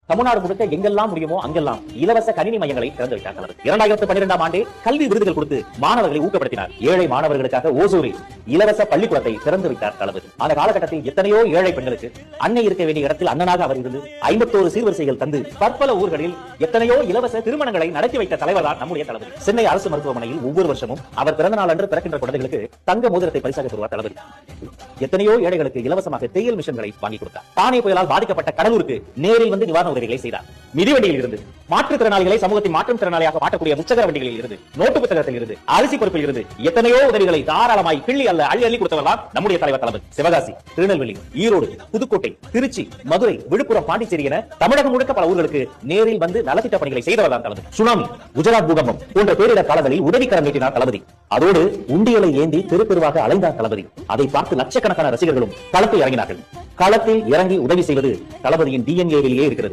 தமிழ்நாடு முழுக்க எங்கெல்லாம் முடியுமோ அங்கெல்லாம் இலவச கணினி மையங்களை திறந்து வைத்தார் தலைவர். 2012ஆம் ஆண்டே கல்வி விருதுகள் கொடுத்து மாணவர்களை ஊக்கப்படுத்தினார். ஏழை மாணவர்களுக்காக ஓசூரில் இலவச பள்ளிக்கூடத்தை திறந்து வைத்தார் தலைவர். அந்த காலகட்டத்தில் எத்தனையோ ஏழை பெண்களுக்கு அன்னை இருக்க வேண்டிய இடத்தில் அண்ணனாக அவர் இருந்து 51 சீர்வரிசைகள் தந்து பற்பல ஊர்களில் எத்தனையோ இலவச திருமணங்களை நடத்தி வைத்த தலைவர் தான் நம்முடைய தலைவர். சென்னை அரசு மருத்துவமனையில் ஒவ்வொரு வருஷமும் அவர் பிறந்த நாள் அன்று பிறக்கின்ற குழந்தைகளுக்கு தங்க மோதிரத்தை பரிசாக தருவார் தலைவர். எத்தனையோ ஏழைகளுக்கு இலவசமாக தையல் மிஷன்களை வாங்கி கொடுத்தார். தானே புயலால் பாதிக்கப்பட்ட கடலூருக்கு நேரில் வந்து நிவாரண உதவிகளை செய்தார். மிதிவண்டியில் இருந்து மாற்றுத்திறனாளிகளை சமூகத்தின் மாற்றும் திறனாளியாக மாற்றக்கூடிய முச்சக்கர வண்டிகளில் இருந்து நோட்டு புத்தகத்தில் இருந்து அரிசி பொறுப்பில் இருந்து எத்தனையோ உதவிகளை தாராளமாய் கிள்ளி அல்ல அள்ளி அள்ளி கொடுத்தவர்தான் நம்முடைய தலைவர் தளபதி. சிவகாசி, திருநெல்வேலி, ஈரோடு, புதுக்கோட்டை, திருச்சி, மதுரை, விழுப்புரம், பாண்டிச்சேரி என தமிழகம் முழுக்க பல ஊர்களுக்கு நேரில் வந்து நலத்திட்ட பணிகளை செய்தவர்தான் தளபதி. சுனாமி, குஜராத் பூகம்பம் போன்ற பேரிடர் காலங்களில் உதவிக்கரம் நீட்டினார் தளபதி. அதோடு உண்டியலை ஏந்தி தெரு தெருவாக அலைந்தார் தளபதி. அதை பார்த்து லட்சக்கணக்கான ரசிகர்களும் களத்தில் இறங்கினார்கள். களத்தில் இறங்கி உதவி செய்வது தளபதியின் DNA-விலேயே இருக்கிறது.